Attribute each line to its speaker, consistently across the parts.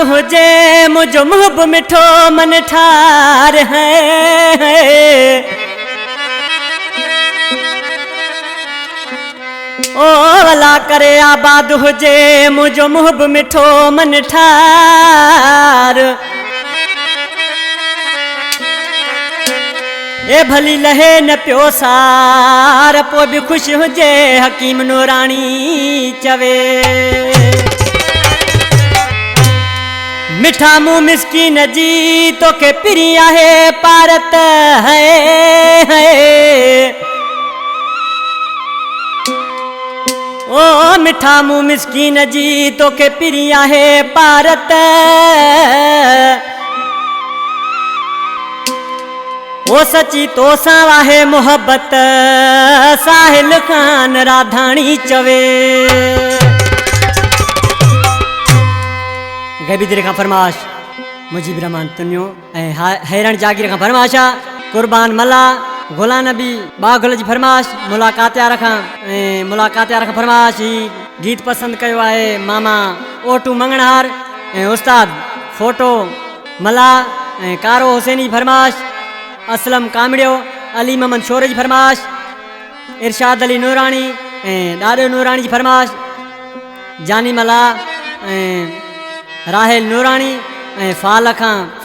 Speaker 1: हुजे मुझो मुहब मिठो मन ठार है। ओ भला करे आबाद हुजे मुझो मुहब मिठो मन ठार। ए भली लहे न पियो सार पो भी खुश हुजे हकीम नूरानी चवे। मिठा मुँह मिस्कीन जी तोखे पिरी आहे पारत है। ओ मिठा मुँह मिस्कीन जी तोखे पिरी आहे पारत। ओ सची तोसां वाहे मोहब्बत साहिल खान राधाणी चवे। गैबी दिल खां फरमाश मुजीब रहमान तुनियो ऐं हैरण जागीर खां फरमाश कुर्बान मला गुला नबी बागुल जी फरमाश मुलाकात यार खां ऐं मुलाकात यार खां फरमाश ही गीत पसंद कयो आहे मामा ओटू मंगणहार ऐं उस्ताद फोटो मला ऐं कारो हुसैनी फरमाश असलम कामड़ियो अली मोहम्मद शोर जी फरमाश इरशाद अली नूरानी ऐं ॾाॾो नूरानी जी फरमाश जानी मला ऐं राहेल नूरानी ऐं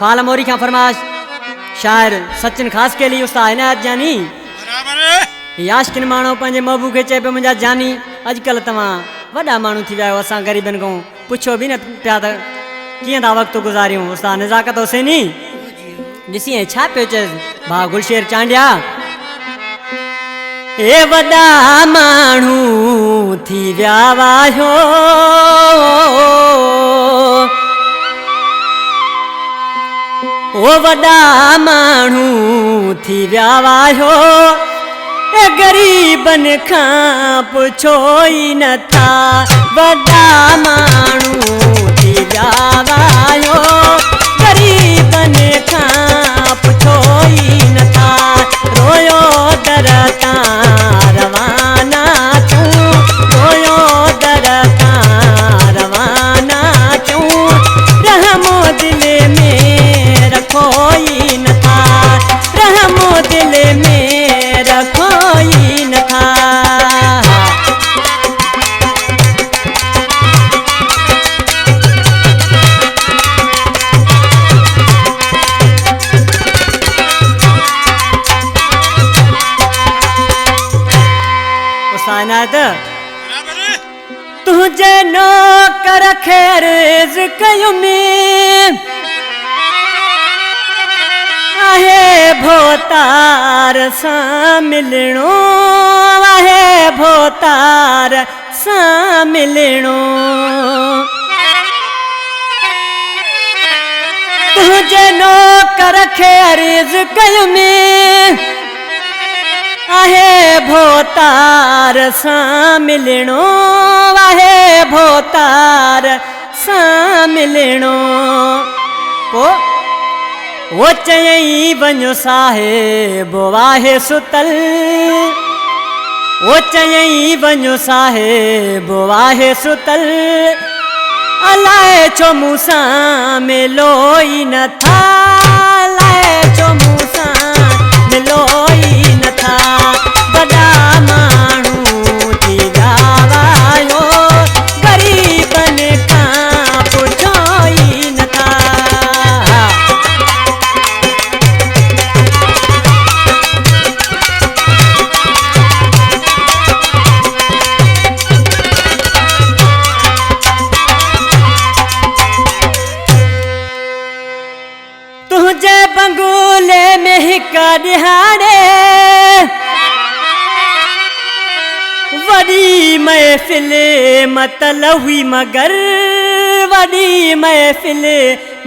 Speaker 1: फाल मोरी खां फरमाश शायर सचिन खास के लिए उस्ताद इनायत जानी याशकिन माण्हू पंहिंजे महबूब खे चए पियो मुंहिंजा जानी अॼुकल्ह तव्हां वॾा माण्हू थी विया आहियो असां ग़रीबनि खां पुछो बि न पिया त कीअं था वक़्तु गुज़ारियूं। उस्ताद नज़ाकत हुसैनी ॾिसी ऐं छा पियो चए भाउ गुलशेर चांडिया ए वॾा माण्हू थी विया वायो ओ वॾा माण्हू थी विया वायो ए ग़रीबनि खां पुछो ई नथा। वॾा माण्हू थी विया वायो ग़रीबनि खां पुछो ई नथा। रोयो दर तां रवाना तूं रोयो दर तां रवाना तूं रहमो दिल में रखो ई नथा। रहमो दिल में रखो ई नथा। तुझे नौकर खैर कयो में आहे भोतार सां मिलणो आहे भोतार सां मिलणो। तुझे नौकर खैर कयो में आहे भोतार सां मिलणो आहे भोतार सां मिलणो। पो वो चयई वञो साहिब वाहे सुतल वो चयई वञो साहिब वाहे सुतल अलाए छो मूंसां मिलो ई नथा। अलाए छो मूंसां मिलो ई नथा। वॾा माण्हू थी विया वायो ग़रीबनि खां पुछो ई नथा। तुझे बंगूले में हिक ॾिहाड़े वॾी महफ़िल मतल हुई मगर वॾी महफ़िल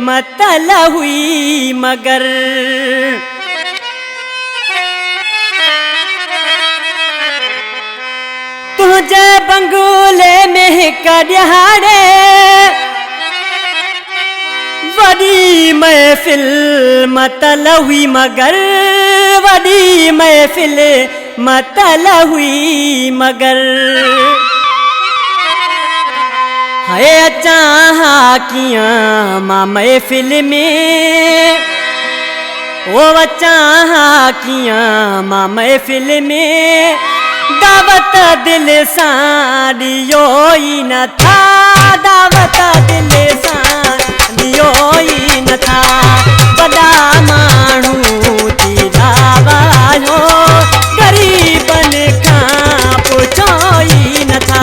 Speaker 1: मतल हुई मगर। तुझे बंगूले में हिक ॾिहाड़े वॾी महफ़िल मतल हुई मगर वॾी महफ़िल मतल हुई मगर। हाय अचा कियां मां महफिल में ओ अचा कियां मां महफिल में दावत दिल सां ॾियो ई नथा दावत दिल सां ॾियो ई नथा वॾा माण्हू थी दावायो ग़रीबनि खां पुछो ई नथा।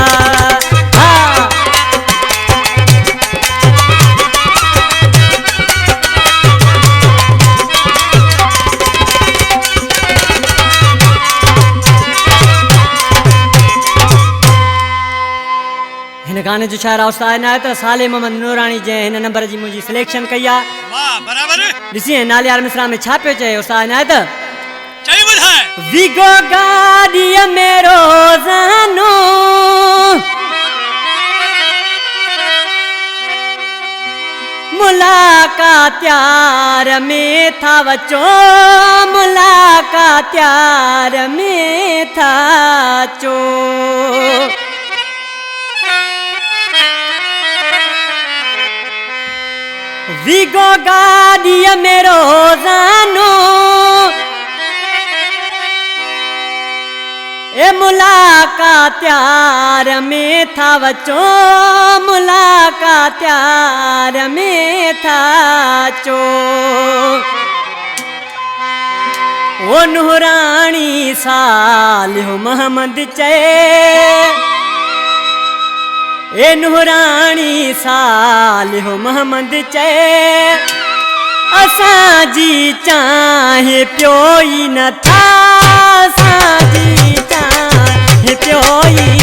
Speaker 1: हिन गाने जो शायर उस्ताद इनायत साले मोहम्मद नूरानी जंहिं हिन नंबर जी मुंहिंजी सिलेक्शन कई आहे।
Speaker 2: वाह बराबर
Speaker 1: ॾिसी नालियार मिसरा में छा पियो चए उस्ताद इनायत
Speaker 2: चई ॿुधाए
Speaker 1: विगो गाड़ीअ में रोज़ानो मुलाकात यार में था वचो मुलाकात यार में था चो विगो गाड़ीअ में रोज़ानो ए मुलाकात यार में था वचो मुलाकात यार में था चो ओ नूरानी सालियो मोहम्मद चए ए नूरानी सालियो मोहम्मद चए असांजी चाहे पियो ई नथा असांजी चाहे पियो ई